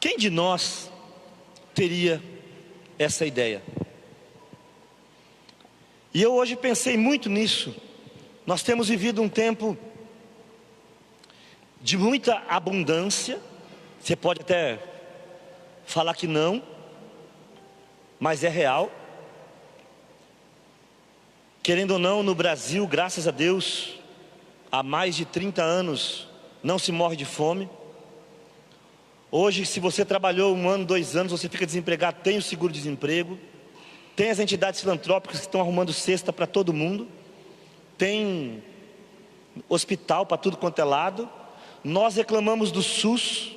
Quem de nós teria essa ideia? E eu hoje pensei muito nisso. Nós temos vivido um tempo de muita abundância. Você pode até falar que não, mas é real. Querendo ou não, no Brasil, graças a Deus, há mais de 30 anos não se morre de fome. Hoje, se você trabalhou 1 ano, 2 anos, você fica desempregado, tem o seguro-desemprego. Tem as entidades filantrópicas que estão arrumando cesta para todo mundo. Tem hospital para tudo quanto é lado. Nós reclamamos do SUS,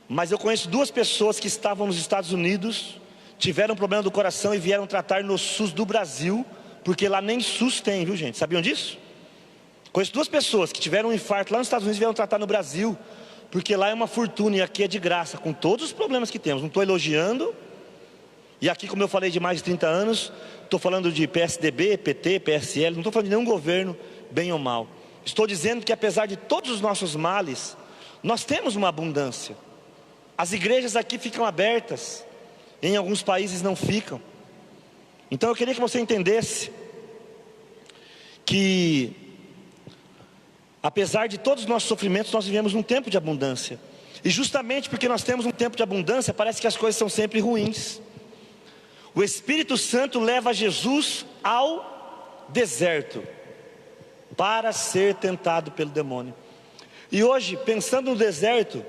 mas eu conheço 2 pessoas que estavam nos Estados Unidos, tiveram um problema do coração e vieram tratar no SUS do Brasil, porque lá nem SUS tem, viu gente? Sabiam disso? Conheço 2 pessoas que tiveram um infarto lá nos Estados Unidos e vieram tratar no Brasil, porque lá é uma fortuna e aqui é de graça, com todos os problemas que temos. Não estou elogiando. E aqui, como eu falei de mais de 30 anos, estou falando de PSDB, PT, PSL, não estou falando de nenhum governo, bem ou mal. Estou dizendo que apesar de todos os nossos males, nós temos uma abundância. As igrejas aqui ficam abertas, em alguns países não ficam. Então eu queria que você entendesse que, apesar de todos os nossos sofrimentos, nós vivemos num tempo de abundância. E justamente porque nós temos um tempo de abundância, parece que as coisas são sempre ruins. O Espírito Santo leva Jesus ao deserto para ser tentado pelo demônio. E hoje, pensando no deserto,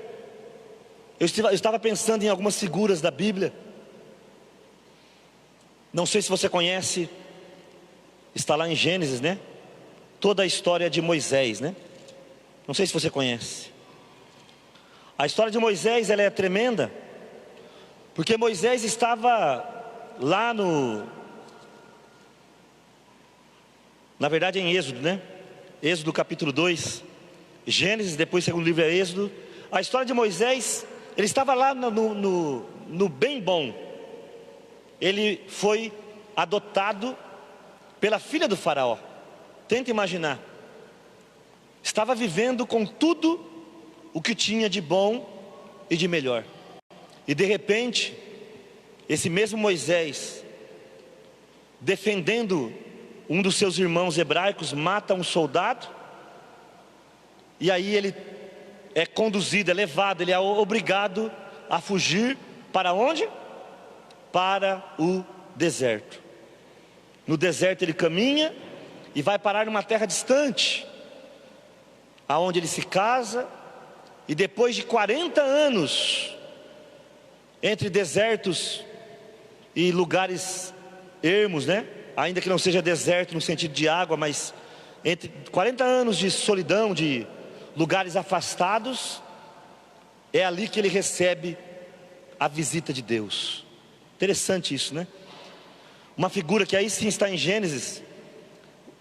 eu estava pensando em algumas figuras da Bíblia. Não sei se você conhece, está lá em Gênesis, né? Toda a história de Moisés, né? Não sei se você conhece. A história de Moisés, ela é tremenda, porque Moisés estava lá na verdade em Êxodo, né? Êxodo capítulo 2, Gênesis, depois o segundo livro é Êxodo. A história de Moisés, ele estava lá no bem bom. Ele foi adotado pela filha do faraó. Tenta imaginar. Estava vivendo com tudo o que tinha de bom e de melhor. E de repente, esse mesmo Moisés, defendendo um dos seus irmãos hebraicos, mata um soldado. E aí ele é conduzido, é levado, ele é obrigado a fugir para onde? Para o deserto. No deserto ele caminha e vai parar numa terra distante, aonde ele se casa. E depois de 40 anos, entre desertos e lugares ermos, né? Ainda que não seja deserto no sentido de água, mas entre 40 anos de solidão, de lugares afastados, é ali que ele recebe a visita de Deus. Interessante isso, né? Uma figura que aí sim está em Gênesis,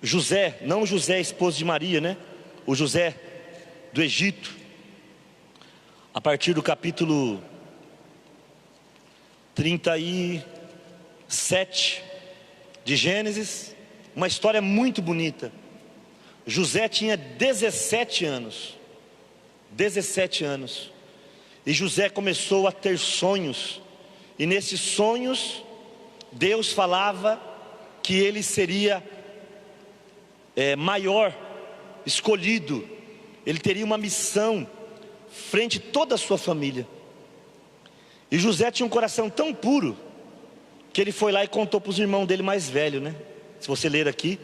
José, não José esposo de Maria, né? O José do Egito. A partir do capítulo 37 de Gênesis, uma história muito bonita. José tinha 17 anos. 17 anos. E José começou a ter sonhos. E nesses sonhos, Deus falava que ele seria maior, escolhido. Ele teria uma missão frente a toda a sua família. E José tinha um coração tão puro que ele foi lá e contou para os irmãos dele mais velhos, né? Se você ler aqui,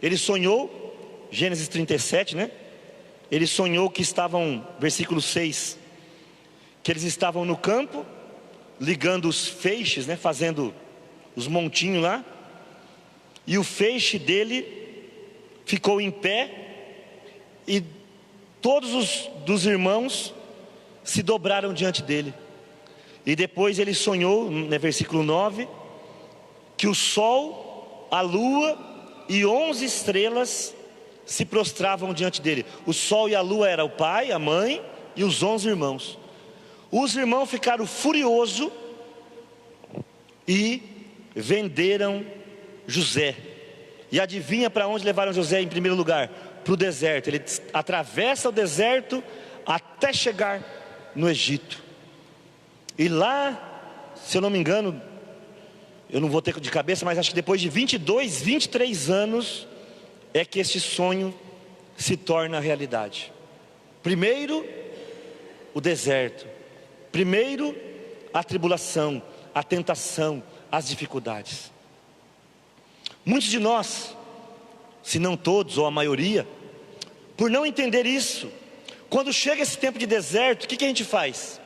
ele sonhou, Gênesis 37, né? Ele sonhou que estavam, versículo 6, que eles estavam no campo, ligando os feixes, né? Fazendo os montinhos lá. E o feixe dele ficou em pé, e todos os dos irmãos se dobraram diante dele. E depois ele sonhou, no versículo 9, que o sol, a lua e 11 estrelas se prostravam diante dele. O sol e a lua era o pai, a mãe e os 11 irmãos. Os irmãos ficaram furiosos e venderam José. E adivinha para onde levaram José em primeiro lugar? Para o deserto. Ele atravessa o deserto até chegar no Egito. E lá, se eu não me engano, eu não vou ter de cabeça, mas acho que depois de 22, 23 anos, é que este sonho se torna realidade. Primeiro, o deserto. Primeiro, a tribulação, a tentação, as dificuldades. Muitos de nós, se não todos ou a maioria, por não entender isso, quando chega esse tempo de deserto, o que a gente faz?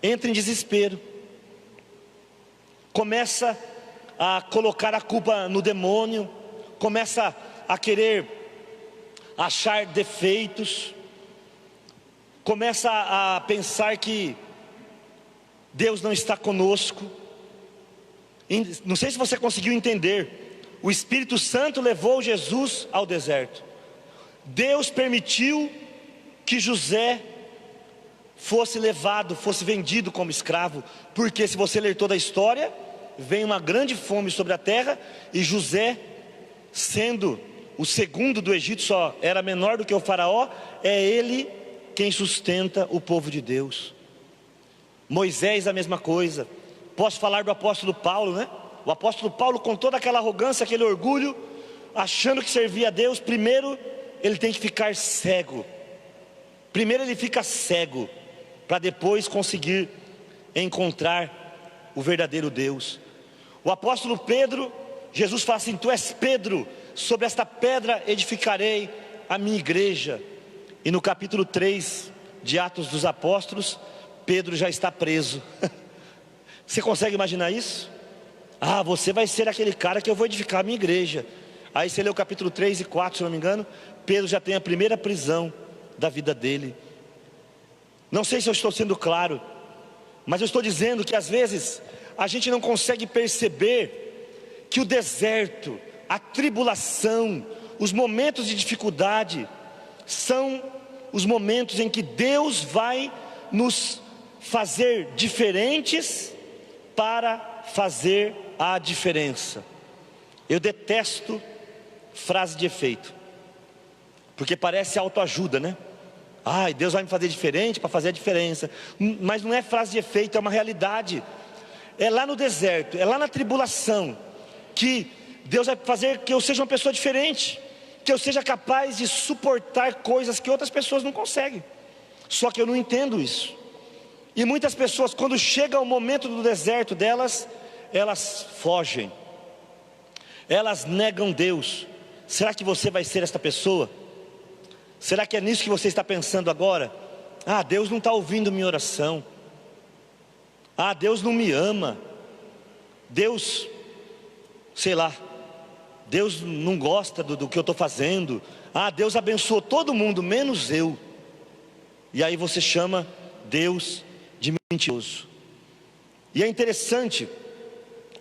Entra em desespero, começa a colocar a culpa no demônio, começa a querer achar defeitos, começa a pensar que Deus não está conosco. Não sei se você conseguiu entender. O Espírito Santo levou Jesus ao deserto. Deus permitiu que José fosse levado, fosse vendido como escravo, porque se você ler toda a história, vem uma grande fome sobre a terra, e José, sendo o segundo do Egito, só era menor do que o faraó, é ele quem sustenta o povo de Deus. Moisés a mesma coisa. Posso falar do apóstolo Paulo, né? O apóstolo Paulo, com toda aquela arrogância, aquele orgulho, achando que servia a Deus, primeiro ele tem que ficar cego. Primeiro ele fica cego, para depois conseguir encontrar o verdadeiro Deus. O apóstolo Pedro, Jesus fala assim: tu és Pedro, sobre esta pedra edificarei a minha igreja. E no capítulo 3 de Atos dos Apóstolos, Pedro já está preso. Você consegue imaginar isso? Ah, você vai ser aquele cara que eu vou edificar a minha igreja. Aí você lê o capítulo 3 e 4, se não me engano, Pedro já tem a primeira prisão da vida dele. Não sei se eu estou sendo claro, mas eu estou dizendo que às vezes a gente não consegue perceber que o deserto, a tribulação, os momentos de dificuldade são os momentos em que Deus vai nos fazer diferentes para fazer a diferença. Eu detesto frase de efeito, porque parece autoajuda, né? Ai, Deus vai me fazer diferente para fazer a diferença. Mas não é frase de efeito, é uma realidade. É lá no deserto, é lá na tribulação, que Deus vai fazer que eu seja uma pessoa diferente, que eu seja capaz de suportar coisas que outras pessoas não conseguem. Só que eu não entendo isso. E muitas pessoas, quando chega o momento do deserto delas, elas fogem, elas negam Deus. Será que você vai ser esta pessoa? Será que é nisso que você está pensando agora? Ah, Deus não está ouvindo minha oração. Ah, Deus não me ama. Deus, sei lá, Deus não gosta do que eu estou fazendo. Ah, Deus abençoou todo mundo, menos eu. E aí você chama Deus de mentiroso. E é interessante,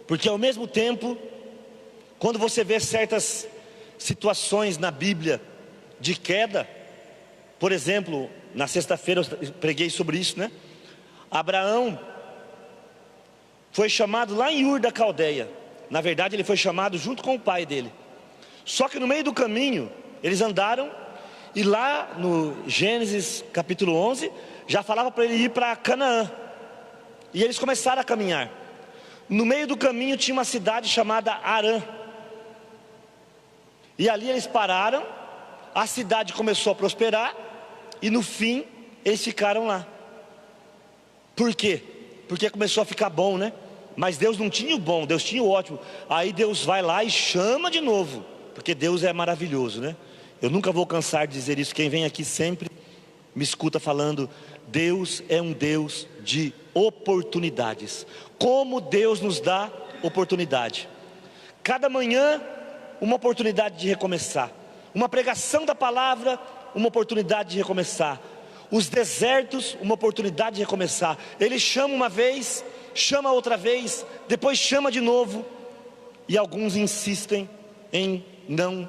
porque ao mesmo tempo, quando você vê certas situações na Bíblia de queda, por exemplo, na sexta-feira eu preguei sobre isso, né? Abraão foi chamado lá em Ur da Caldeia. Na verdade ele foi chamado junto com o pai dele. Só que no meio do caminho eles andaram, e lá no Gênesis capítulo 11 já falava para ele ir para Canaã. E eles começaram a caminhar. No meio do caminho tinha uma cidade chamada Harã. E ali eles pararam. A cidade começou a prosperar, e no fim eles ficaram lá. Por quê? Porque começou a ficar bom, né? Mas Deus não tinha o bom, Deus tinha o ótimo. Aí Deus vai lá e chama de novo, porque Deus é maravilhoso, né? Eu nunca vou cansar de dizer isso. Quem vem aqui sempre me escuta falando: Deus é um Deus de oportunidades. Como Deus nos dá oportunidade. Cada manhã uma oportunidade de recomeçar. Uma pregação da palavra, uma oportunidade de recomeçar. Os desertos, uma oportunidade de recomeçar. Ele chama uma vez, chama outra vez, depois chama de novo. E alguns insistem em não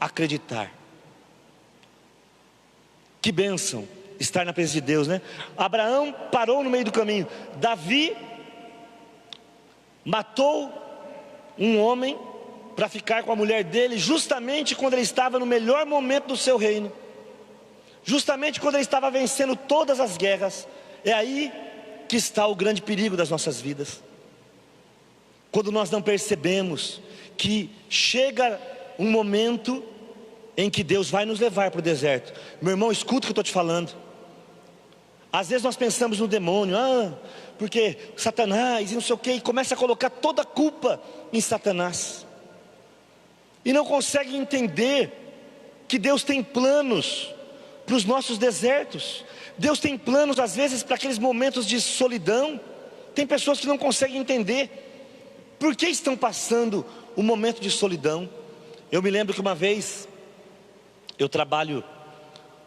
acreditar. Que bênção estar na presença de Deus, né? Abraão parou no meio do caminho. Davi matou um homem para ficar com a mulher dele, justamente quando ele estava no melhor momento do seu reino, justamente quando ele estava vencendo todas as guerras. É aí aqui está o grande perigo das nossas vidas. Quando nós não percebemos que chega um momento em que Deus vai nos levar para o deserto. Meu irmão, escuta o que eu estou te falando. Às vezes nós pensamos no demônio, porque Satanás e não sei o que, e começa a colocar toda a culpa em Satanás. E não consegue entender que Deus tem planos para os nossos desertos. Deus tem planos às vezes para aqueles momentos de solidão. Tem pessoas que não conseguem entender por que estão passando um momento de solidão. Eu me lembro que uma vez, eu trabalho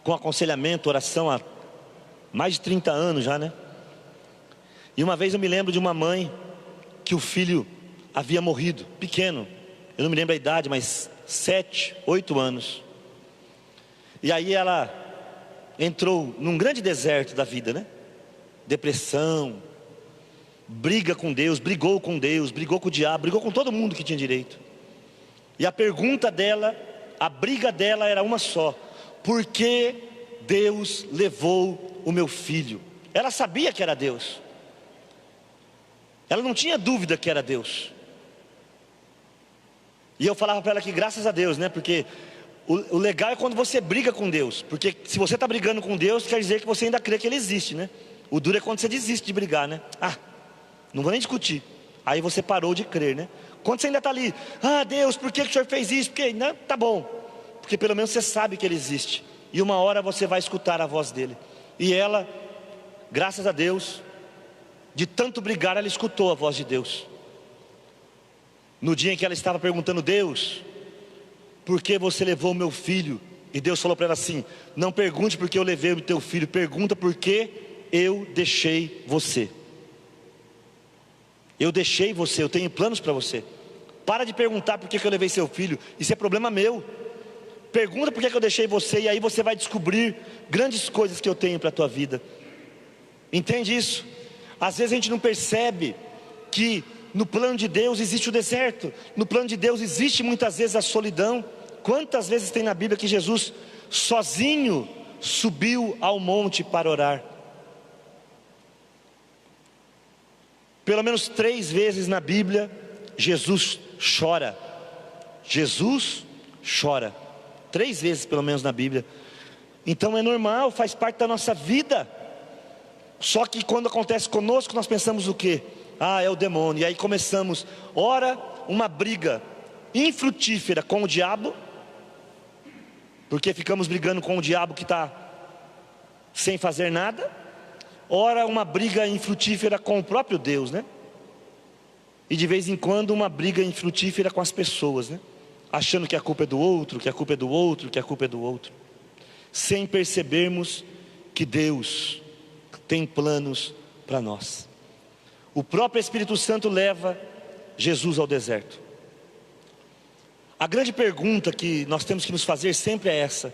com aconselhamento, oração há mais de 30 anos já, né? E uma vez eu me lembro de uma mãe que o filho havia morrido, pequeno. Eu não me lembro a idade, mas 7, 8 anos. E aí ela entrou num grande deserto da vida, né? Depressão, briga com Deus, brigou com o diabo, brigou com todo mundo que tinha direito. E a pergunta dela, a briga dela era uma só: por que Deus levou o meu filho? Ela sabia que era Deus, ela não tinha dúvida que era Deus. E eu falava para ela que graças a Deus, né? Porque o legal é quando você briga com Deus, porque se você está brigando com Deus, quer dizer que você ainda crê que Ele existe, né? O duro é quando você desiste de brigar, né? Não vou nem discutir. Aí você parou de crer, né? Quando você ainda está ali, Deus, por que o Senhor fez isso? Porque, não, tá bom, porque pelo menos você sabe que Ele existe. E uma hora você vai escutar a voz dEle. E ela, graças a Deus, de tanto brigar, ela escutou a voz de Deus. No dia em que ela estava perguntando: Deus, por que você levou o meu filho? E Deus falou para ela assim: não pergunte por que eu levei o teu filho, pergunta por que eu deixei você. Eu deixei você, eu tenho planos para você. Para de perguntar por que eu levei seu filho, isso é problema meu. Pergunta por que eu deixei você, e aí você vai descobrir grandes coisas que eu tenho para a tua vida. Entende isso? Às vezes a gente não percebe que no plano de Deus existe o deserto, no plano de Deus existe muitas vezes a solidão. Quantas vezes tem na Bíblia que Jesus sozinho subiu ao monte para orar? Pelo menos 3 vezes na Bíblia Jesus chora. Jesus chora 3 vezes pelo menos na Bíblia. Então é normal, faz parte da nossa vida. Só que quando acontece conosco, nós pensamos o quê? É o demônio. E aí começamos, ora, uma briga infrutífera com o diabo, porque ficamos brigando com o diabo que está sem fazer nada. Ora, uma briga infrutífera com o próprio Deus, né? E de vez em quando uma briga infrutífera com as pessoas, né? Achando que a culpa é do outro, que a culpa é do outro, que a culpa é do outro, sem percebermos que Deus tem planos para nós. O próprio Espírito Santo leva Jesus ao deserto. A grande pergunta que nós temos que nos fazer sempre é essa: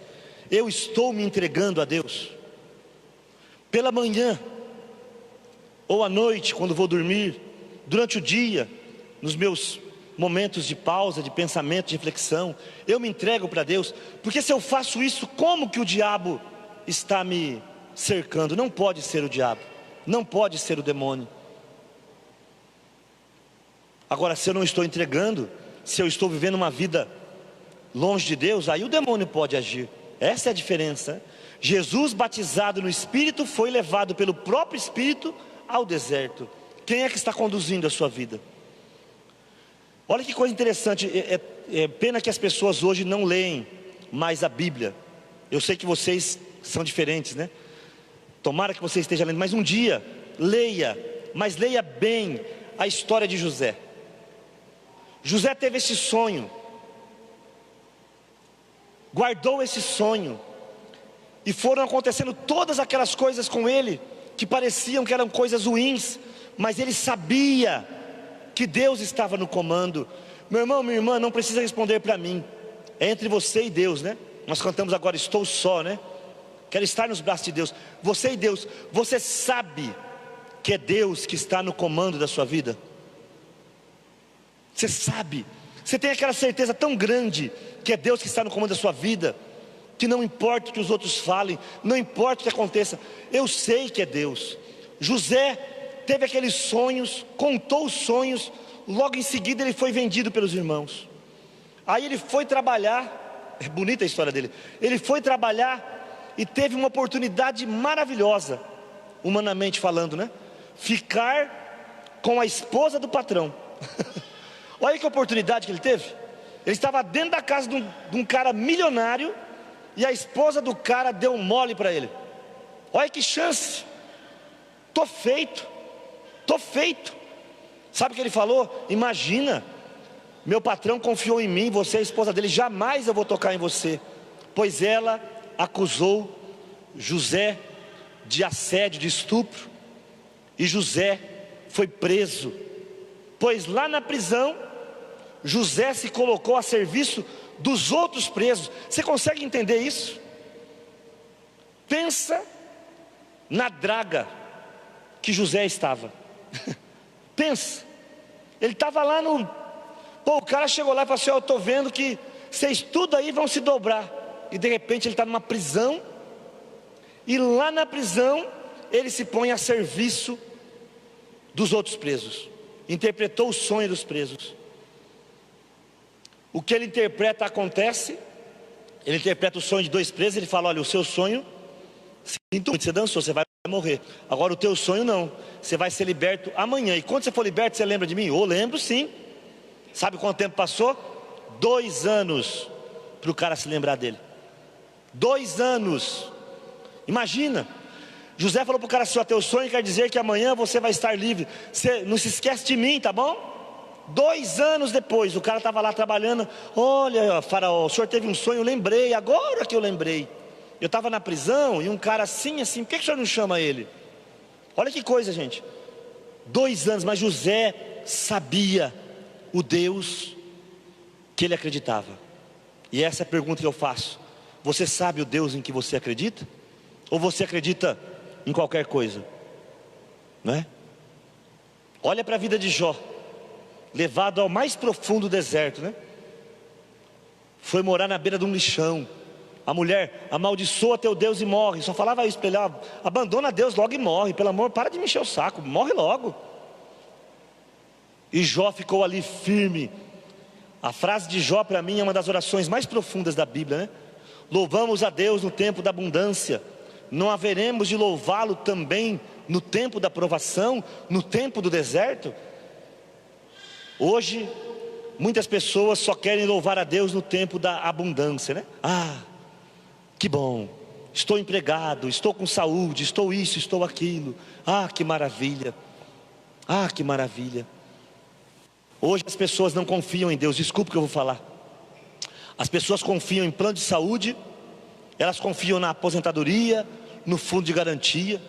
eu estou me entregando a Deus? Pela manhã, ou à noite, quando vou dormir, durante o dia, nos meus momentos de pausa, de pensamento, de reflexão, eu me entrego para Deus? Porque se eu faço isso, como que o diabo está me cercando? Não pode ser o diabo, não pode ser o demônio. Agora, se eu não estou entregando, se eu estou vivendo uma vida longe de Deus, aí o demônio pode agir. Essa é a diferença. Jesus, batizado no Espírito, foi levado pelo próprio Espírito ao deserto. Quem é que está conduzindo a sua vida? Olha que coisa interessante. É pena que as pessoas hoje não leem mais a Bíblia. Eu sei que vocês são diferentes, né? Tomara que você esteja lendo, mas um dia leia, mas leia bem a história de José. José teve esse sonho, guardou esse sonho, e foram acontecendo todas aquelas coisas com ele que pareciam que eram coisas ruins, mas ele sabia que Deus estava no comando. Meu irmão, minha irmã, não precisa responder para mim, é entre você e Deus, né? Nós cantamos agora, estou só, né? Quero estar nos braços de Deus. Você e Deus, você sabe que é Deus que está no comando da sua vida? Você sabe, você tem aquela certeza tão grande que é Deus que está no comando da sua vida, que não importa o que os outros falem, não importa o que aconteça, eu sei que é Deus. José teve aqueles sonhos, contou os sonhos, logo em seguida ele foi vendido pelos irmãos. Aí ele foi trabalhar, é bonita a história dele, ele foi trabalhar e teve uma oportunidade maravilhosa, humanamente falando, né? Ficar com a esposa do patrão. Olha que oportunidade que ele teve. Ele estava dentro da casa de um cara milionário, e a esposa do cara deu um mole para ele. Olha que chance. Tô feito. Sabe o que ele falou? Imagina, meu patrão confiou em mim, você é a esposa dele, jamais eu vou tocar em você. Pois ela acusou José de assédio, de estupro, e José foi preso. Pois lá na prisão, José se colocou a serviço dos outros presos. Você consegue entender isso? Pensa na draga que José estava. Pensa, ele estava lá no... Pô, o cara chegou lá e falou assim: eu estou vendo que vocês tudo aí vão se dobrar. E de repente ele está numa prisão, e lá na prisão ele se põe a serviço dos outros presos. Interpretou o sonho dos presos. O que ele interpreta acontece. Ele interpreta o sonho de dois presos. Ele fala: olha, o seu sonho, sinto muito, você dançou, você vai morrer. Agora o teu sonho não, você vai ser liberto amanhã. E quando você for liberto, você lembra de mim? Eu lembro, sim. Sabe quanto tempo passou? 2 anos para o cara se lembrar dele. 2 anos. Imagina. José falou para o cara assim: ó, teu sonho quer dizer que amanhã você vai estar livre. Você não se esquece de mim, tá bom? 2 anos depois, o cara estava lá trabalhando. Olha, faraó, o senhor teve um sonho, eu lembrei, agora que eu lembrei. Eu estava na prisão e um cara assim, por que o senhor não chama ele? Olha que coisa, gente. 2 anos, mas José sabia o Deus que ele acreditava. E essa é a pergunta que eu faço: você sabe o Deus em que você acredita? Ou você acredita em qualquer coisa? Não é? Olha para a vida de Jó, levado ao mais profundo deserto, né? Foi morar na beira de um lixão. A mulher: amaldiçoa teu Deus e morre. Só falava isso para ele: abandona Deus logo e morre, pelo amor, para de me encher o saco, morre logo. E Jó ficou ali firme. A frase de Jó para mim é uma das orações mais profundas da Bíblia, né? Louvamos a Deus no tempo da abundância, não haveremos de louvá-lo também no tempo da provação, no tempo do deserto? Hoje muitas pessoas só querem louvar a Deus no tempo da abundância, né? Que bom, estou empregado, estou com saúde, estou isso, estou aquilo. Que maravilha, que maravilha. Hoje as pessoas não confiam em Deus, desculpa o que eu vou falar. As pessoas confiam em plano de saúde, elas confiam na aposentadoria, no fundo de garantia.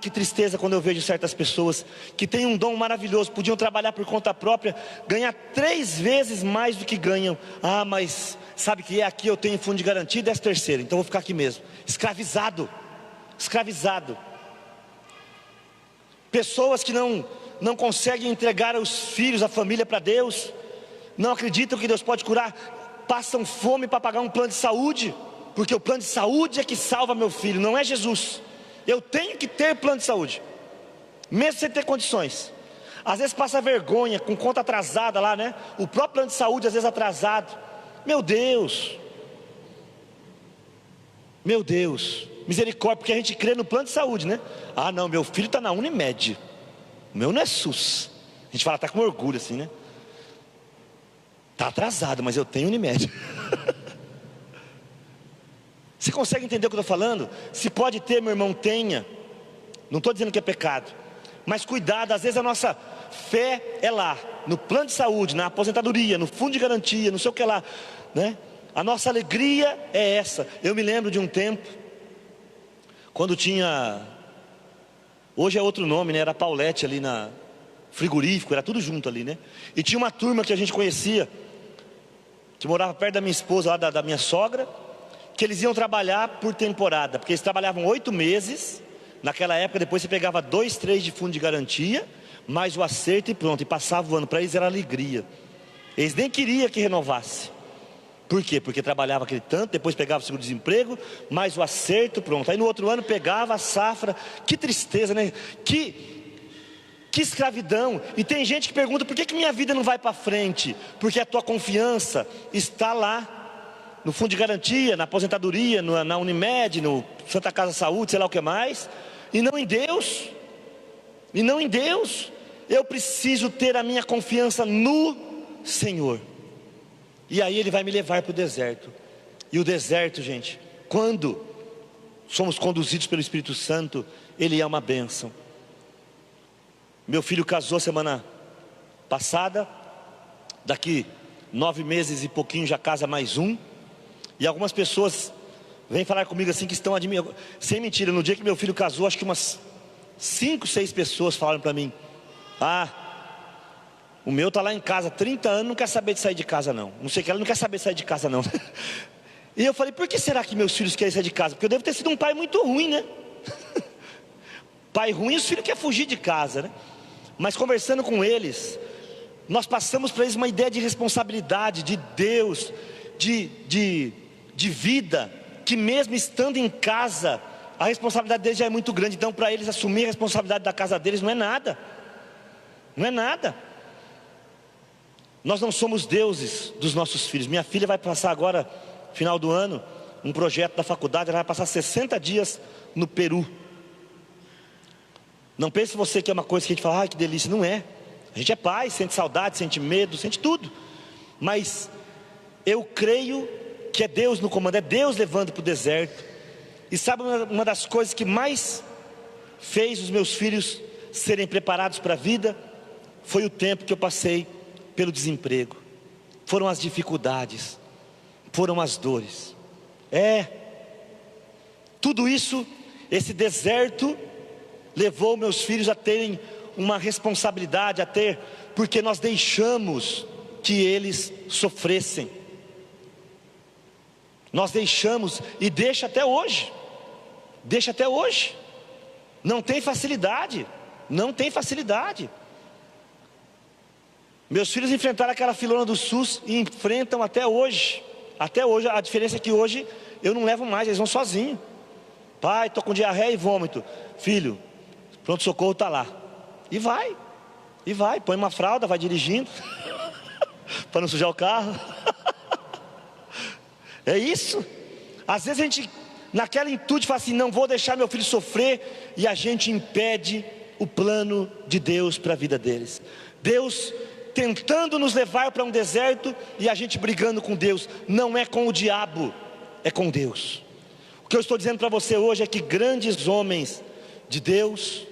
Que tristeza quando eu vejo certas pessoas que têm um dom maravilhoso, podiam trabalhar por conta própria, ganhar 3 vezes mais do que ganham. Mas sabe que aqui eu tenho fundo de garantia e 13º, então vou ficar aqui mesmo. Escravizado. Pessoas que não conseguem entregar os filhos, a família para Deus, não acreditam que Deus pode curar, passam fome para pagar um plano de saúde, porque o plano de saúde é que salva meu filho, não é Jesus. Eu tenho que ter plano de saúde, mesmo sem ter condições. Às vezes passa vergonha, com conta atrasada lá, né? O próprio plano de saúde às vezes atrasado. Meu Deus, misericórdia, porque a gente crê no plano de saúde, né? Não, meu filho está na Unimed, o meu não é SUS. A gente fala, está com orgulho assim, né? Está atrasado, mas eu tenho Unimed. Você consegue entender o que eu estou falando? Se pode ter, meu irmão, tenha. Não estou dizendo que é pecado, mas cuidado, às vezes a nossa fé é lá, no plano de saúde, na aposentadoria, no fundo de garantia, não sei o que lá, né? A nossa alegria é essa. Eu me lembro de um tempo, quando tinha, hoje é outro nome, né? Era Paulette ali na frigorífico, era tudo junto ali, né? E tinha uma turma que a gente conhecia, que morava perto da minha esposa, lá da minha sogra, que eles iam trabalhar por temporada, porque eles trabalhavam 8 meses, naquela época. Depois você pegava 2, 3 de fundo de garantia, mais o acerto e pronto, e passava o ano. Para eles era alegria, eles nem queriam que renovasse. Por quê? Porque trabalhava aquele tanto, depois pegava o seguro-desemprego, mais o acerto, pronto. Aí no outro ano pegava a safra. Que tristeza, né? Que escravidão. E tem gente que pergunta: por que minha vida não vai para frente? Porque a tua confiança está lá, no fundo de garantia, na aposentadoria, na Unimed, no Santa Casa Saúde, sei lá o que mais, e não em Deus. E não em Deus. Eu preciso ter a minha confiança no Senhor. E aí Ele vai me levar para o deserto. E o deserto, gente, quando somos conduzidos pelo Espírito Santo, ele é uma bênção. Meu filho casou semana passada. Daqui 9 meses e pouquinho já casa mais um. E algumas pessoas vêm falar comigo assim, que estão admirando. Sem mentira, no dia que meu filho casou, acho que umas 5, 6 pessoas falaram para mim: o meu está lá em casa 30 anos, não quer saber de sair de casa não. Não sei o que, ela não quer saber de sair de casa não. E eu falei: por que será que meus filhos querem sair de casa? Porque eu devo ter sido um pai muito ruim, né? Pai ruim, os filhos querem fugir de casa, né? Mas conversando com eles, nós passamos para eles uma ideia de responsabilidade, de Deus, de vida, que mesmo estando em casa, a responsabilidade deles já é muito grande. Então para eles assumir a responsabilidade da casa deles não é nada. Não é nada. Nós não somos deuses dos nossos filhos. Minha filha vai passar agora, final do ano, um projeto da faculdade. Ela vai passar 60 dias no Peru. Não pense você que é uma coisa que a gente fala: ai, que delícia. Não é. A gente é pai, sente saudade, sente medo, sente tudo. Mas eu creio que é Deus no comando, é Deus levando para o deserto. E sabe uma das coisas que mais fez os meus filhos serem preparados para a vida? Foi o tempo que eu passei pelo desemprego. Foram as dificuldades, foram as dores. Tudo isso, esse deserto levou meus filhos a terem uma responsabilidade, porque nós deixamos que eles sofressem. Nós deixamos, e deixa até hoje. Não tem facilidade. Meus filhos enfrentaram aquela filona do SUS e enfrentam até hoje. A diferença é que hoje eu não levo mais, eles vão sozinhos. Pai, estou com diarreia e vômito. Filho, pronto-socorro está lá. E vai, põe uma fralda, vai dirigindo, para não sujar o carro. É isso. Às vezes a gente, naquela intuito, fala assim: não vou deixar meu filho sofrer, e a gente impede o plano de Deus para a vida deles. Deus tentando nos levar para um deserto, e a gente brigando com Deus. Não é com o diabo, é com Deus. O que eu estou dizendo para você hoje é que grandes homens de Deus,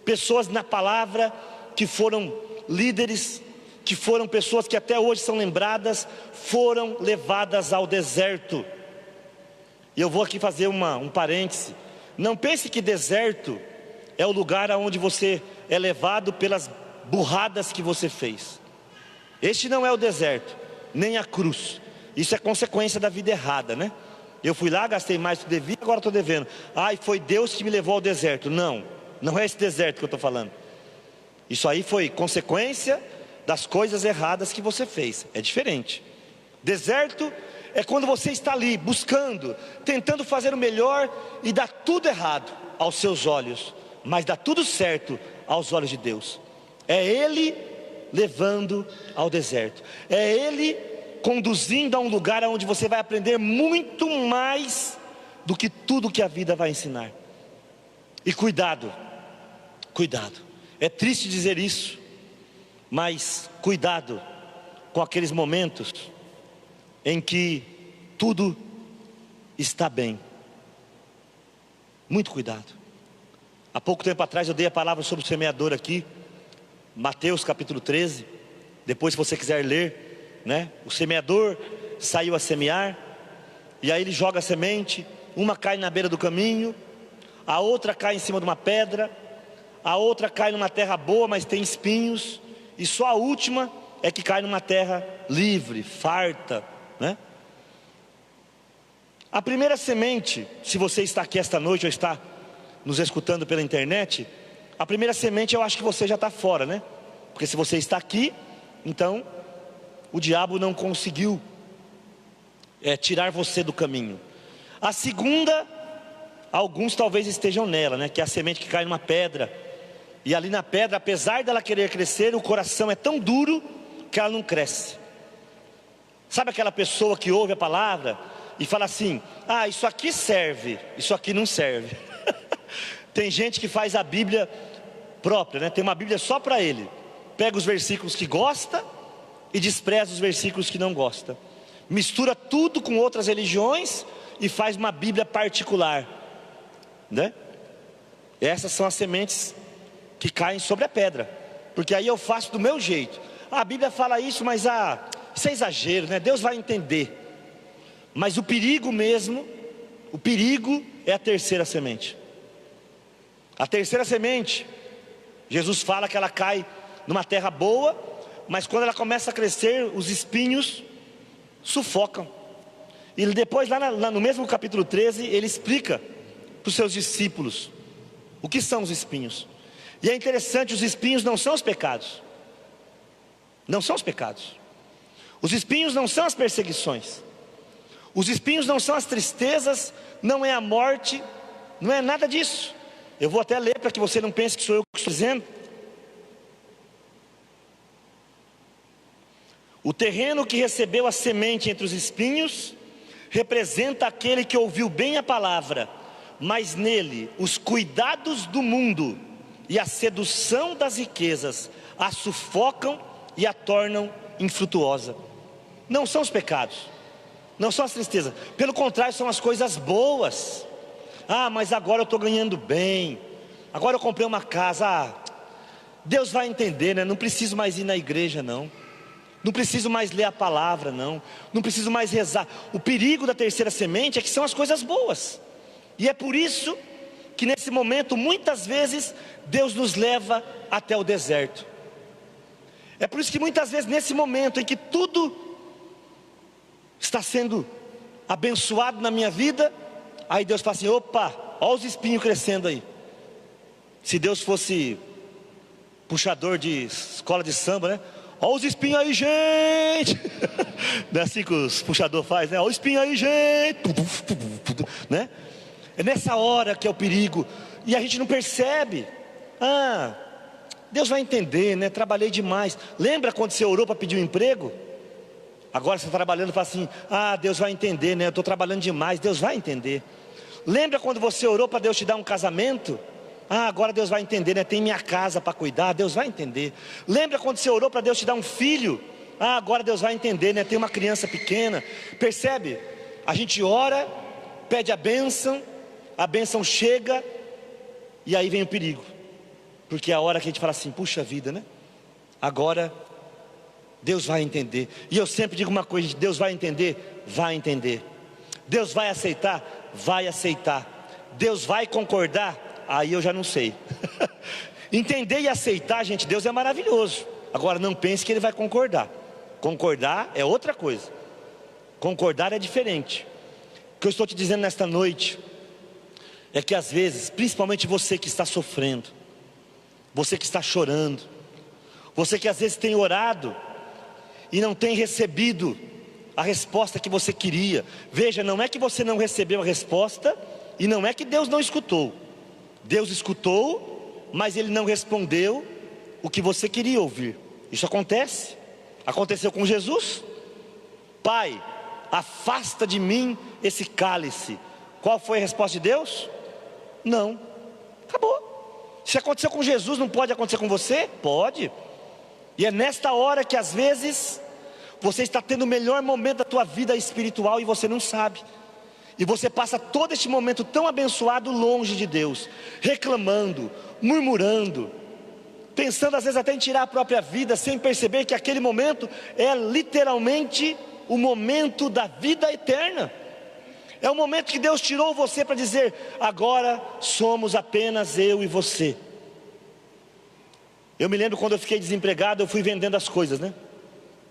pessoas na palavra, que foram líderes, que foram pessoas que até hoje são lembradas, foram levadas ao deserto. E eu vou aqui fazer um parêntese. Não pense que deserto é o lugar onde você é levado pelas burradas que você fez. Este não é o deserto, nem a cruz. Isso é consequência da vida errada, né? Eu fui lá, gastei mais do que devia, agora estou devendo. Ai, foi Deus que me levou ao deserto. Não é esse deserto que eu estou falando. Isso aí foi consequência das coisas erradas que você fez. É diferente. Deserto é quando você está ali buscando, tentando fazer o melhor, e dá tudo errado aos seus olhos, mas dá tudo certo aos olhos de Deus. É Ele levando ao deserto, é Ele conduzindo a um lugar onde você vai aprender muito mais do que tudo que a vida vai ensinar. E cuidado, é triste dizer isso, mas cuidado com aqueles momentos em que tudo está bem. Muito cuidado. Há pouco tempo atrás eu dei a palavra sobre o semeador aqui, Mateus capítulo 13. Depois, se você quiser ler, né? O semeador saiu a semear, e aí ele joga a semente. Uma cai na beira do caminho, a outra cai em cima de uma pedra, a outra cai numa terra boa, mas tem espinhos, e só a última é que cai numa terra livre, farta, né? A primeira semente, se você está aqui esta noite ou está nos escutando pela internet, a primeira semente eu acho que você já está fora, né? Porque se você está aqui, então o diabo não conseguiu é tirar você do caminho. A segunda, alguns talvez estejam nela, né? Que é a semente que cai numa pedra. E ali na pedra, apesar dela querer crescer, o coração é tão duro que ela não cresce. Sabe aquela pessoa que ouve a palavra e fala assim: ah, isso aqui serve, isso aqui não serve. Tem gente que faz a Bíblia própria, né? Tem uma Bíblia só para ele. Pega os versículos que gosta e despreza os versículos que não gosta. Mistura tudo com outras religiões e faz uma Bíblia particular, né? Essas são as sementes que caem sobre a pedra, porque aí eu faço do meu jeito. A Bíblia fala isso, mas isso é exagero, né? Deus vai entender. Mas o perigo mesmo, o perigo é a terceira semente. A terceira semente, Jesus fala que ela cai numa terra boa, mas quando ela começa a crescer, os espinhos sufocam. E depois lá no mesmo capítulo 13, ele explica para os seus discípulos o que são os espinhos. E é interessante, os espinhos não são os pecados. Não são os pecados. Os espinhos não são as perseguições. Os espinhos não são as tristezas, não é a morte, não é nada disso. Eu vou até ler para que você não pense que sou eu que estou dizendo. O terreno que recebeu a semente entre os espinhos representa aquele que ouviu bem a palavra, mas nele os cuidados do mundo e a sedução das riquezas a sufocam e a tornam infrutuosa. Não são os pecados, não são as tristezas, pelo contrário, são as coisas boas. Ah, mas agora eu estou ganhando bem, agora eu comprei uma casa. Deus vai entender, né? Não preciso mais ir na igreja, não. Não preciso mais ler a palavra, não. Não preciso mais rezar. O perigo da terceira semente é que são as coisas boas. E é por isso que nesse momento, muitas vezes, Deus nos leva até o deserto. É por isso que muitas vezes, nesse momento em que tudo está sendo abençoado na minha vida, aí Deus fala assim: opa, olha os espinhos crescendo aí. Se Deus fosse puxador de escola de samba, né? Olha os espinhos aí, gente. Não é assim que os puxadores fazem, né? Olha os espinhos aí, gente. Né? É nessa hora que é o perigo. E a gente não percebe. Ah, Deus vai entender, né? Trabalhei demais. Lembra quando você orou para pedir um emprego? Agora você está trabalhando e fala assim: ah, Deus vai entender, né? Eu estou trabalhando demais, Deus vai entender. Lembra quando você orou para Deus te dar um casamento? Ah, agora Deus vai entender, né? Tem minha casa para cuidar, Deus vai entender. Lembra quando você orou para Deus te dar um filho? Ah, agora Deus vai entender, né? Tem uma criança pequena. Percebe? A gente ora, pede a bênção chega, e aí vem o perigo. Porque é a hora que a gente fala assim: puxa vida, né? Agora Deus vai entender. E eu sempre digo uma coisa: Deus vai entender? Vai entender. Deus vai aceitar? Vai aceitar. Deus vai concordar? Aí eu já não sei. Entender e aceitar, gente, Deus é maravilhoso. Agora não pense que Ele vai concordar. Concordar é outra coisa. Concordar é diferente. O que eu estou te dizendo nesta noite é que às vezes, principalmente você que está sofrendo, você que está chorando, você que às vezes tem orado e não tem recebido a resposta que você queria. Veja, não é que você não recebeu a resposta, e não é que Deus não escutou. Deus escutou, mas Ele não respondeu o que você queria ouvir. Isso acontece. Aconteceu com Jesus. Pai, afasta de mim esse cálice. Qual foi a resposta de Deus? Não. Acabou. Se aconteceu com Jesus, não pode acontecer com você? Pode. E é nesta hora que às vezes você está tendo o melhor momento da tua vida espiritual e você não sabe. E você passa todo este momento tão abençoado longe de Deus, reclamando, murmurando, pensando às vezes até em tirar a própria vida, sem perceber que aquele momento é literalmente o momento da vida eterna. É o momento que Deus tirou você para dizer: agora somos apenas eu e você. Eu me lembro quando eu fiquei desempregado, eu fui vendendo as coisas, né?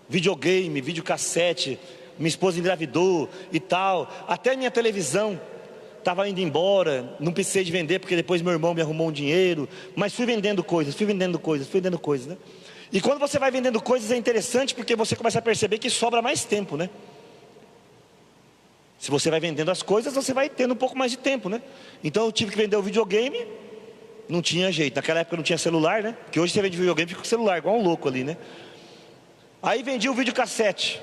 Videogame, videocassete, minha esposa engravidou e tal, até minha televisão estava indo embora, não precisei de vender, porque depois meu irmão me arrumou um dinheiro, mas fui vendendo coisas, né? E quando você vai vendendo coisas é interessante, porque você começa a perceber que sobra mais tempo, né? Se você vai vendendo as coisas, você vai tendo um pouco mais de tempo, né? Então eu tive que vender o videogame, não tinha jeito. Naquela época não tinha celular, né? Porque hoje você vende videogame e fica com o celular, igual um louco ali, né? Aí vendi o videocassete.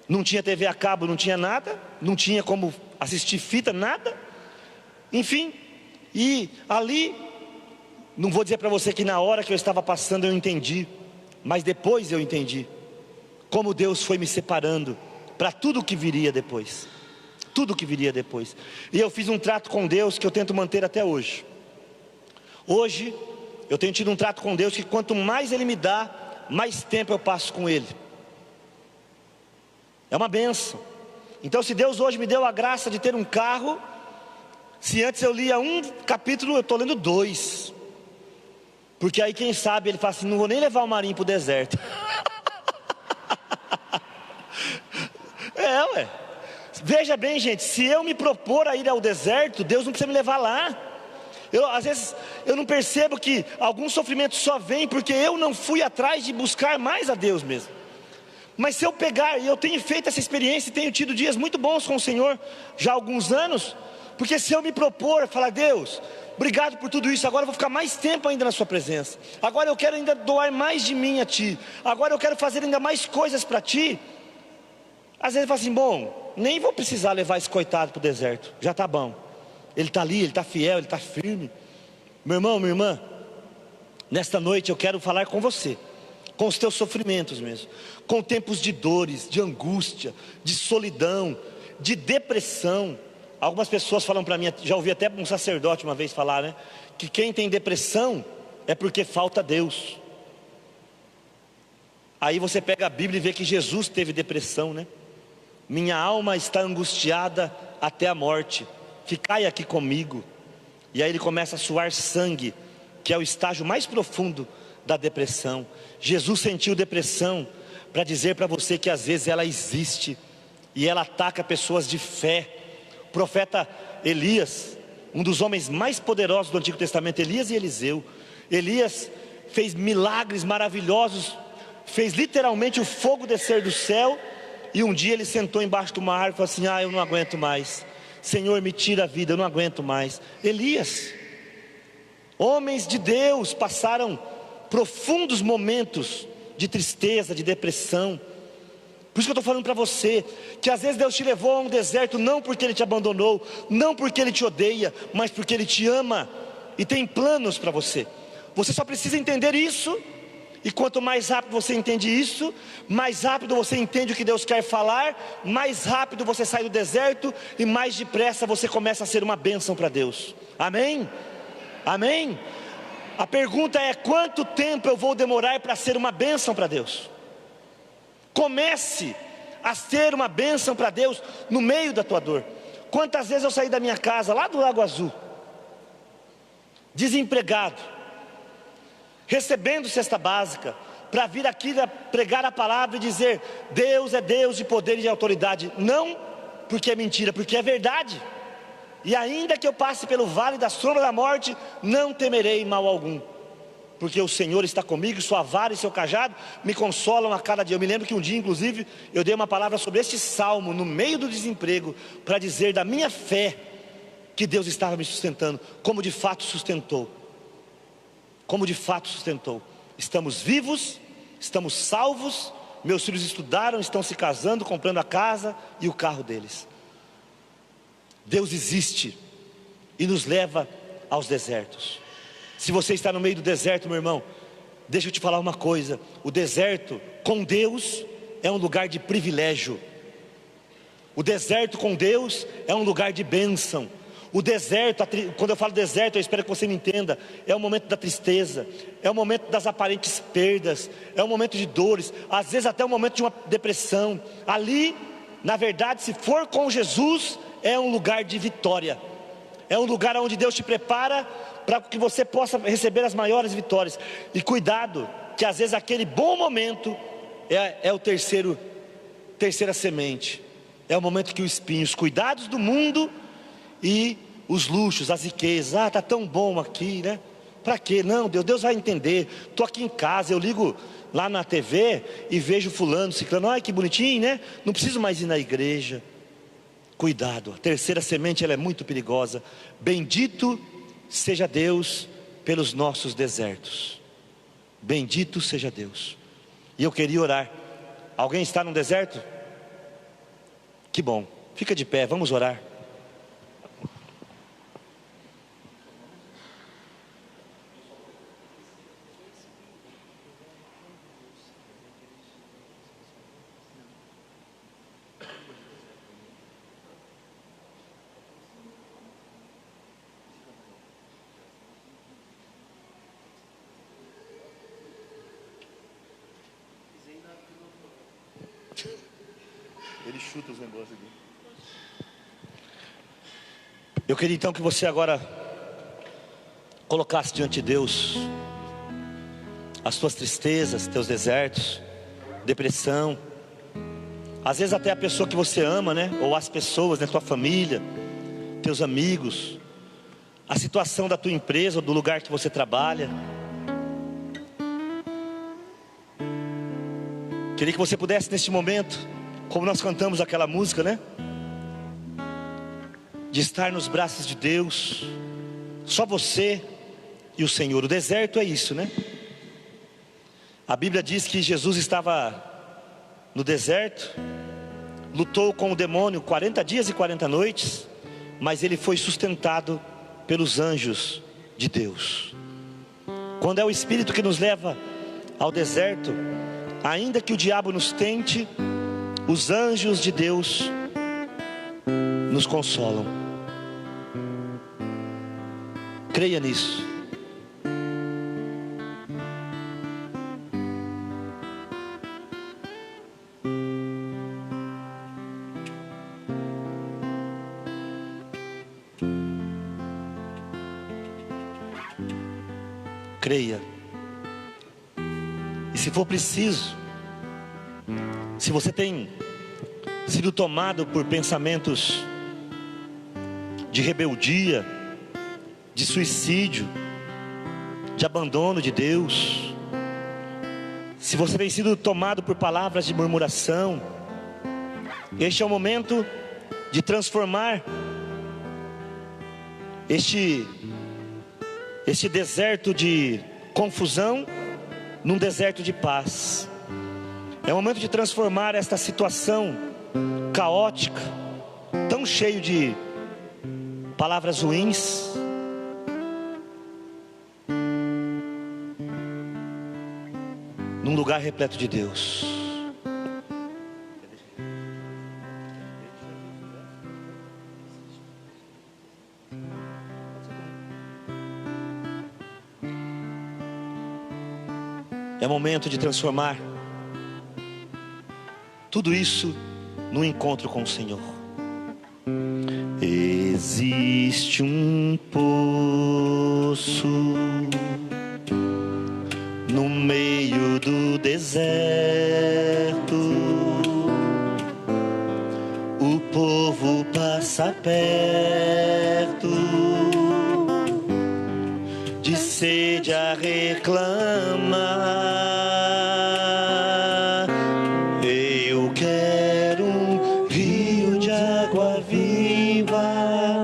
Não tinha TV a cabo, não tinha nada, não tinha como assistir fita, nada. Enfim, e ali, não vou dizer para você que na hora que eu estava passando eu entendi, mas depois eu entendi como Deus foi me separando para tudo que viria depois. Tudo que viria depois. E eu fiz um trato com Deus que eu tento manter até hoje. Hoje eu tenho tido um trato com Deus que quanto mais Ele me dá, mais tempo eu passo com Ele. É uma bênção. Então se Deus hoje me deu a graça de ter um carro, se antes eu lia um capítulo, eu estou lendo 2. Porque aí quem sabe Ele fala assim, não vou nem levar o Marinho para o deserto. Ué. Veja bem, gente, se eu me propor a ir ao deserto, Deus não precisa me levar lá. Às vezes eu não percebo que alguns sofrimentos só vêm porque eu não fui atrás de buscar mais a Deus mesmo. Mas se eu pegar, e eu tenho feito essa experiência, e tenho tido dias muito bons com o Senhor, já há alguns anos, porque se eu me propor, falar, Deus, obrigado por tudo isso, agora eu vou ficar mais tempo ainda na sua presença, agora eu quero ainda doar mais de mim a Ti, agora eu quero fazer ainda mais coisas para Ti. Às vezes eu falo assim, bom, nem vou precisar levar esse coitado para o deserto, já está bom. Ele está ali, ele está fiel, ele está firme. Meu irmão, minha irmã, nesta noite eu quero falar com você, com os teus sofrimentos mesmo, com tempos de dores, de angústia, de solidão, de depressão. Algumas pessoas falam para mim, já ouvi até um sacerdote uma vez falar, né? Que quem tem depressão é porque falta Deus. Aí você pega a Bíblia e vê que Jesus teve depressão, né? Minha alma está angustiada até a morte, ficai aqui comigo. E aí ele começa a suar sangue, que é o estágio mais profundo da depressão. Jesus sentiu depressão para dizer para você que às vezes ela existe e ela ataca pessoas de fé. O profeta Elias, um dos homens mais poderosos do Antigo Testamento, Elias e Eliseu. Elias fez milagres maravilhosos, fez literalmente o fogo descer do céu. E um dia ele sentou embaixo de uma árvore e falou assim, eu não aguento mais, Senhor, me tira a vida, eu não aguento mais. Elias, homens de Deus, passaram profundos momentos de tristeza, de depressão. Por isso que eu estou falando para você, que às vezes Deus te levou a um deserto, não porque Ele te abandonou, não porque Ele te odeia, mas porque Ele te ama e tem planos para você. Você só precisa entender isso. E quanto mais rápido você entende isso, mais rápido você entende o que Deus quer falar, mais rápido você sai do deserto e mais depressa você começa a ser uma bênção para Deus. Amém? Amém? A pergunta é, quanto tempo eu vou demorar para ser uma bênção para Deus? Comece a ser uma bênção para Deus no meio da tua dor. Quantas vezes eu saí da minha casa, lá do Lago Azul, desempregado, recebendo cesta básica, para vir aqui pregar a palavra e dizer, Deus é Deus de poder e de autoridade. Não porque é mentira, porque é verdade. E ainda que eu passe pelo vale da sombra da morte, não temerei mal algum, porque o Senhor está comigo, sua vara e seu cajado me consolam a cada dia. Eu me lembro que um dia, inclusive, eu dei uma palavra sobre este salmo, no meio do desemprego, para dizer da minha fé, que Deus estava me sustentando, como de fato sustentou. Como de fato sustentou. Estamos vivos, estamos salvos, meus filhos estudaram, estão se casando, comprando a casa e o carro deles. Deus existe e nos leva aos desertos. Se você está no meio do deserto, meu irmão, deixa eu te falar uma coisa, o deserto com Deus é um lugar de privilégio. O deserto com Deus é um lugar de bênção. O deserto, quando eu falo deserto, eu espero que você me entenda, é o momento da tristeza, é o momento das aparentes perdas, é o momento de dores, às vezes até o momento de uma depressão. Ali, na verdade, se for com Jesus, é um lugar de vitória, é um lugar onde Deus te prepara para que você possa receber as maiores vitórias. E cuidado, que às vezes aquele bom momento é o terceira semente, é o momento que os cuidados do mundo e os luxos, as riquezas, está tão bom aqui, né? Para quê? Não, Deus vai entender. Estou aqui em casa, eu ligo lá na TV e vejo fulano, ciclano, ai que bonitinho, né? Não preciso mais ir na igreja. Cuidado, a terceira semente ela é muito perigosa. Bendito seja Deus pelos nossos desertos. Bendito seja Deus. E eu queria orar. Alguém está no deserto? Que bom, fica de pé, vamos orar. Ele chuta os negócios aqui. Eu queria então que você agora colocasse diante de Deus as suas tristezas, teus desertos, depressão. Às vezes até a pessoa que você ama, né? Ou as pessoas, né? Tua família, teus amigos, a situação da tua empresa ou do lugar que você trabalha. Queria que você pudesse neste momento, como nós cantamos aquela música, né? De estar nos braços de Deus, só você e o Senhor. O deserto é isso, né? A Bíblia diz que Jesus estava no deserto, lutou com o demônio 40 dias e 40 noites, mas ele foi sustentado pelos anjos de Deus. Quando é o Espírito que nos leva ao deserto, ainda que o diabo nos tente, os anjos de Deus nos consolam. Creia nisso. Creia. E se for preciso, se você tem sido tomado por pensamentos de rebeldia, de suicídio, de abandono de Deus, se você tem sido tomado por palavras de murmuração, este é o momento de transformar este deserto de confusão num deserto de paz. É o momento de transformar esta situação caótica, tão cheio de palavras ruins, num lugar repleto de Deus. É momento de transformar tudo isso num encontro com o Senhor. Existe um poço no meio do deserto. O povo passa perto, de sede a reclamar. Eu quero um rio de água viva,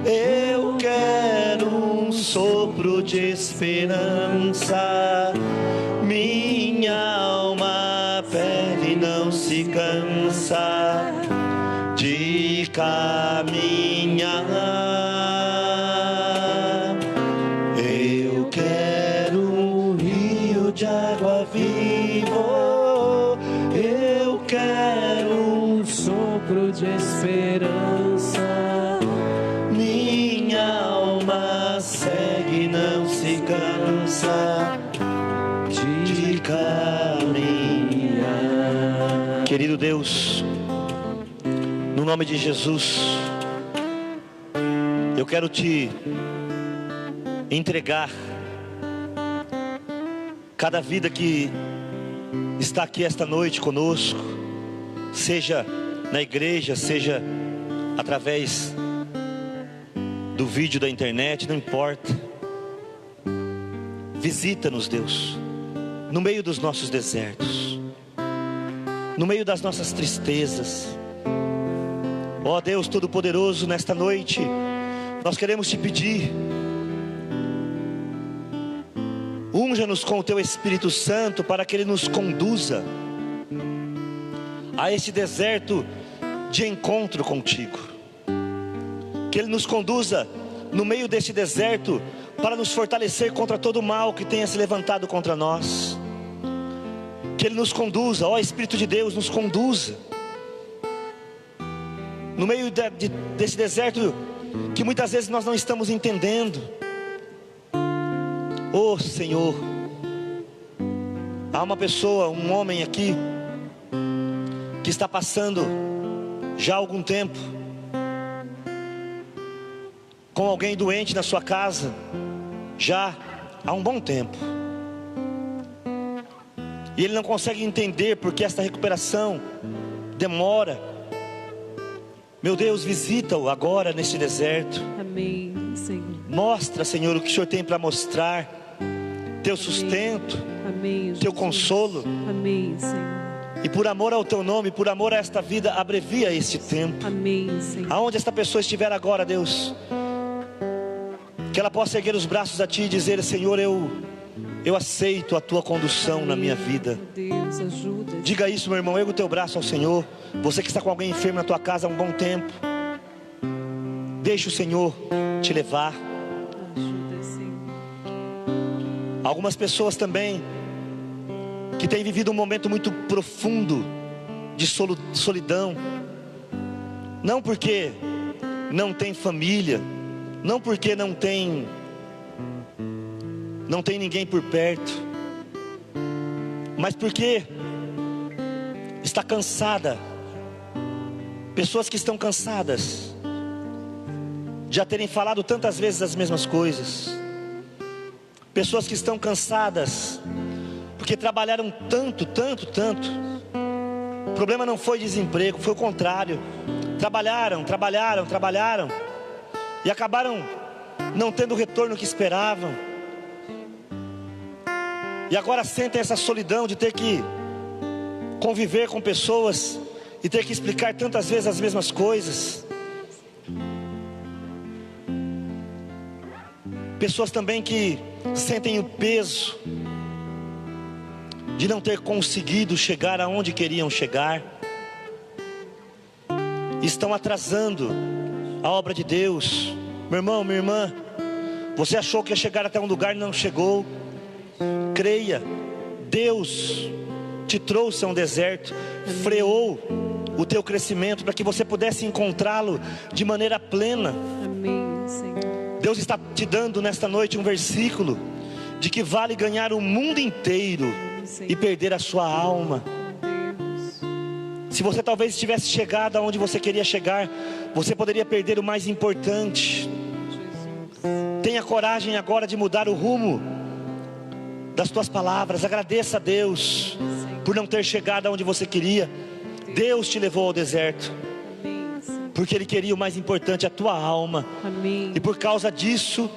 eu quero um sopro de esperança. Minha alma, pele não se cansa de caminhar. Eu quero um rio de água viva, eu quero um sopro de esperança. Minha alma segue, não se cansa de caminhar. Querido Deus, no nome de Jesus, eu quero te entregar cada vida que está aqui esta noite conosco, seja na igreja, seja através do vídeo da internet, não importa. Visita-nos, Deus, no meio dos nossos desertos, no meio das nossas tristezas. Ó Deus Todo-Poderoso, nesta noite nós queremos te pedir, unja-nos com o teu Espírito Santo para que ele nos conduza a este deserto de encontro contigo. Que ele nos conduza no meio deste deserto para nos fortalecer contra todo o mal que tenha se levantado contra nós. Que ele nos conduza, ó Espírito de Deus, nos conduza no meio desse deserto que muitas vezes nós não estamos entendendo. Oh Senhor, há uma pessoa, um homem aqui que está passando já há algum tempo com alguém doente na sua casa, já há um bom tempo, e ele não consegue entender porque esta recuperação demora. Meu Deus, visita-o agora neste deserto. Amém, Senhor. Mostra, Senhor, o que o Senhor tem para mostrar. Teu sustento, amém, teu consolo. Amém, Senhor. E por amor ao teu nome, por amor a esta vida, abrevia este tempo. Amém, Senhor. Aonde esta pessoa estiver agora, Deus, que ela possa erguer os braços a ti e dizer: Senhor, eu aceito a tua condução na minha vida. Deus, ajuda. Diga isso, meu irmão, erga o teu braço ao Senhor. Você que está com alguém enfermo na tua casa há um bom tempo, deixa o Senhor te levar. Ajuda, Senhor. Algumas pessoas também que têm vivido um momento muito profundo de solidão, não porque não tem família, não porque não tem ninguém por perto, mas porque está cansada. Pessoas que estão cansadas de já terem falado tantas vezes as mesmas coisas. Pessoas que estão cansadas porque trabalharam tanto. O problema não foi desemprego, foi o contrário. Trabalharam e acabaram não tendo o retorno que esperavam. E agora sentem essa solidão de ter que conviver com pessoas e ter que explicar tantas vezes as mesmas coisas. Pessoas também que sentem o peso de não ter conseguido chegar aonde queriam chegar. Estão atrasando a obra de Deus. Meu irmão, minha irmã, você achou que ia chegar até um lugar e não chegou. Creia, Deus te trouxe a um deserto, freou o teu crescimento para que você pudesse encontrá-lo de maneira plena. Amém, Senhor. Deus está te dando nesta noite um versículo de que vale ganhar o mundo inteiro e perder a sua alma. Se você talvez tivesse chegado aonde você queria chegar, você poderia perder o mais importante. Tenha coragem agora de mudar o rumo das tuas palavras. Agradeça a Deus por não ter chegado aonde você queria. Deus te levou ao deserto porque Ele queria o mais importante, a tua alma. E por causa disso,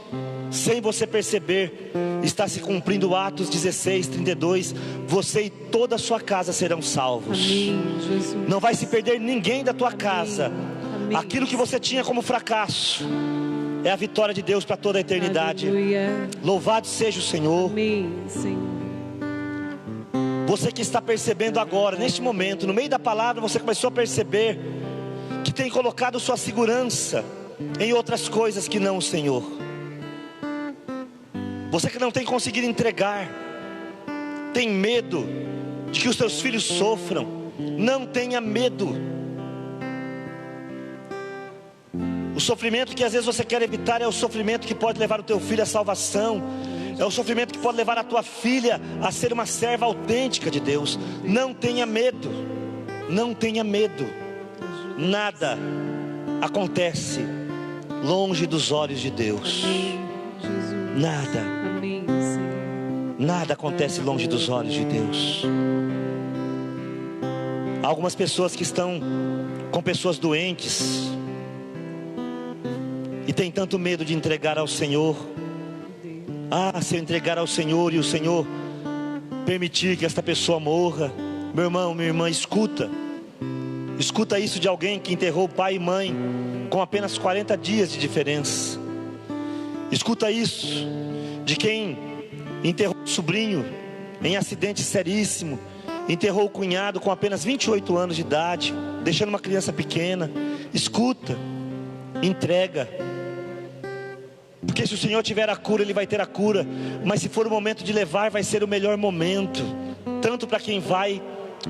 sem você perceber, está se cumprindo Atos 16:32. Você e toda a sua casa serão salvos. Não vai se perder ninguém da tua casa. Aquilo que você tinha como fracasso é a vitória de Deus para toda a eternidade. Louvado seja o Senhor. Você que está percebendo agora, neste momento, no meio da palavra, você começou a perceber que tem colocado sua segurança em outras coisas que não o Senhor. Você que não tem conseguido entregar, tem medo de que os seus filhos sofram. Não tenha medo. O sofrimento que às vezes você quer evitar é o sofrimento que pode levar o teu filho à salvação. É o sofrimento que pode levar a tua filha a ser uma serva autêntica de Deus. Não tenha medo. Não tenha medo. Nada acontece longe dos olhos de Deus. Nada acontece longe dos olhos de Deus. Há algumas pessoas que estão com pessoas doentes e tem tanto medo de entregar ao Senhor. Se eu entregar ao Senhor e o Senhor permitir que esta pessoa morra, meu irmão, minha irmã, escuta. Escuta isso de alguém que enterrou pai e mãe com apenas 40 dias de diferença. Escuta isso de quem enterrou o sobrinho em acidente seríssimo, enterrou o cunhado com apenas 28 anos de idade, deixando uma criança pequena. Escuta, entrega, porque se o Senhor tiver a cura, Ele vai ter a cura, mas se for o momento de levar, vai ser o melhor momento, tanto para quem vai,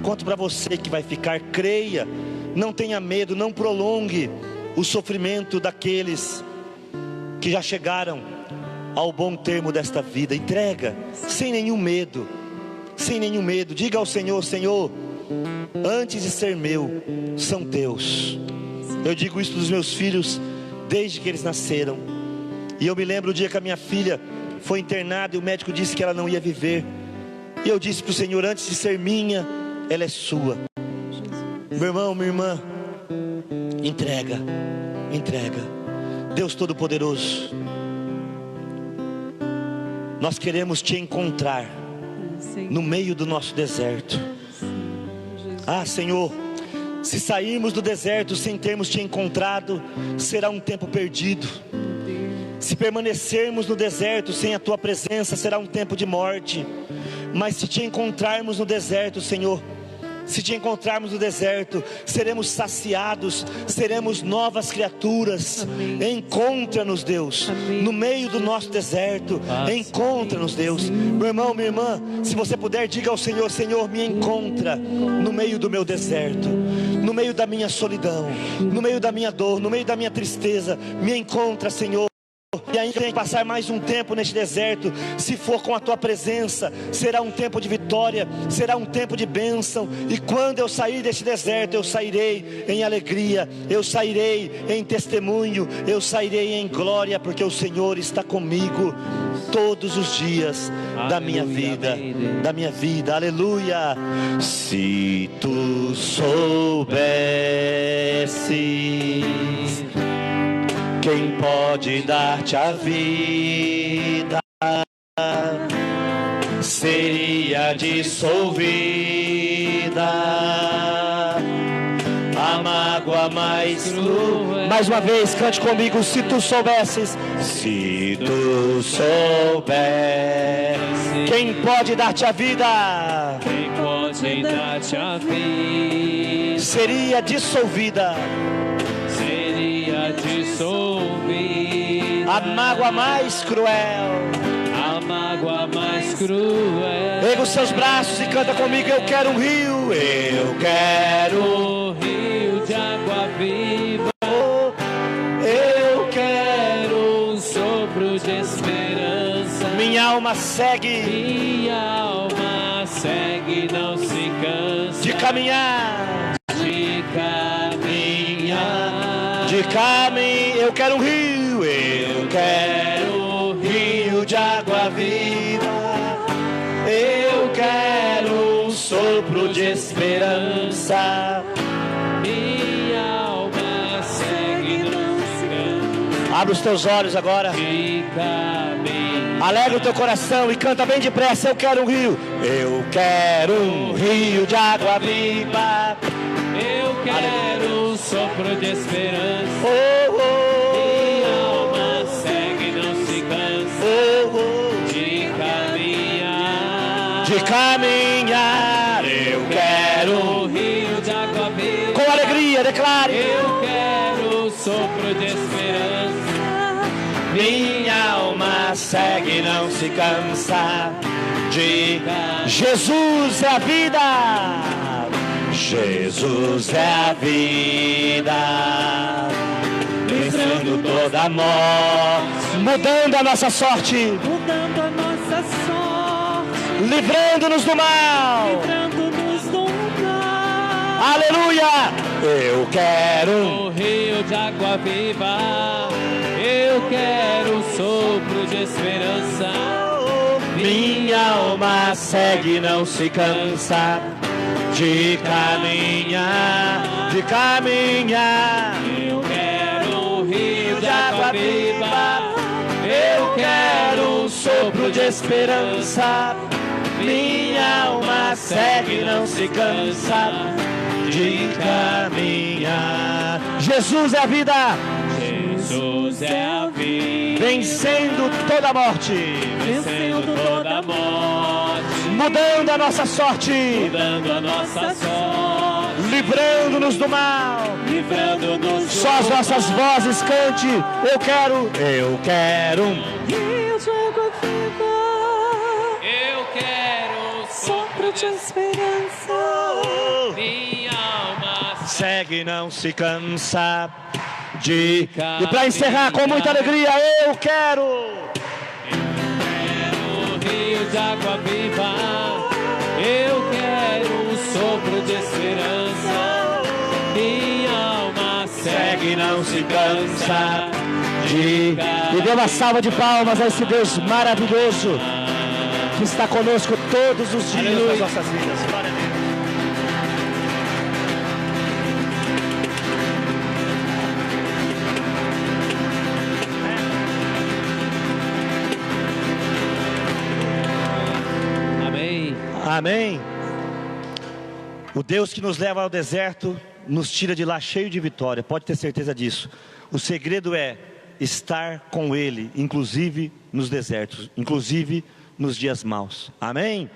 quanto para você que vai ficar. Creia, não tenha medo, não prolongue o sofrimento daqueles que já chegaram ao bom termo desta vida. Entrega, sem nenhum medo, sem nenhum medo. Diga ao Senhor: Senhor, antes de ser meu, são teus. Eu digo isso dos meus filhos desde que eles nasceram. E eu me lembro o dia que a minha filha foi internada e o médico disse que ela não ia viver. E eu disse para o Senhor: antes de ser minha, ela é sua. Meu irmão, minha irmã, entrega, entrega. Deus Todo-Poderoso, nós queremos te encontrar no meio do nosso deserto. Ah, Senhor, se sairmos do deserto sem termos te encontrado, será um tempo perdido. Se permanecermos no deserto sem a tua presença, será um tempo de morte. Mas se te encontrarmos no deserto, Senhor, se te encontrarmos no deserto, seremos saciados, seremos novas criaturas. Encontra-nos, Deus, no meio do nosso deserto. Encontra-nos, Deus. Meu irmão, minha irmã, se você puder, diga ao Senhor: Senhor, me encontra no meio do meu deserto, no meio da minha solidão, no meio da minha dor, no meio da minha tristeza. Me encontra, Senhor. E ainda tem que passar mais um tempo neste deserto. Se for com a tua presença, será um tempo de vitória, será um tempo de bênção. E quando eu sair deste deserto, eu sairei em alegria, eu sairei em testemunho, eu sairei em glória, porque o Senhor está comigo todos os dias da minha vida, da minha vida. Aleluia. Se tu soubesses quem pode dar-te a vida, seria dissolvida a mágoa mais cruel. Mais uma vez, cante comigo: se tu soubesses, se tu soubesses, quem pode dar-te a vida, quem pode dar-te a vida, seria dissolvida a mágoa mais cruel. A mágoa mais cruel. Erga os seus braços e canta comigo: eu quero um rio, eu quero um rio de água viva. Eu quero um sopro de esperança. Minha alma segue, minha alma segue, não se cansa de caminhar, de caminhar, de caminhar. Eu quero um rio, eu quero um rio de água viva. Eu quero um sopro de esperança. Minha alma segue, não se cansa. Abre os teus olhos agora, de caminhar. Alegra o teu coração e canta bem depressa: eu quero um rio, eu quero um rio de água viva. Eu quero um sopro de esperança. Oh, oh. Minha alma segue, não se cansa de caminhar. De caminhar. Eu quero um rio de água viva. Com alegria, declare: eu quero um sopro de esperança. Minha alma segue, não se cansa de Jesus é a vida. Jesus é a vida, vencendo toda a morte, mudando a nossa sorte, Mudando a nossa sorte, livrando-nos do mal. livrando-nos do mal. Aleluia! Eu quero um rio de água viva. Eu quero um sopro de esperança. Minha alma segue, não se cansa de caminhar, de caminhar. Eu quero um rio de água viva. Eu quero um sopro de esperança. Minha alma segue, não se cansa de caminhar. Jesus é a vida, Jesus é a vida, vencendo toda a morte, vencendo toda a morte, mudando a nossa sorte, mudando a nossa sorte, livrando-nos do mal. livrando-nos Só as nossas vozes cante, eu quero. Rio de água viva, Eu quero sopro de esperança. minha alma Segue, não se cansa de. E para encerrar com muita alegria, eu quero. o rio de água viva. Eu quero um sopro de esperança. Minha alma Segue, não se cansa de. E dê uma salva de palmas a esse Deus maravilhoso que está conosco todos os dias Aleluia. das nossas vidas. Glória a Deus. Amém. Amém. O Deus que nos leva ao deserto nos tira de lá cheio de vitória, pode ter certeza disso. O segredo é estar com Ele, inclusive nos desertos, inclusive nos dias maus. Amém?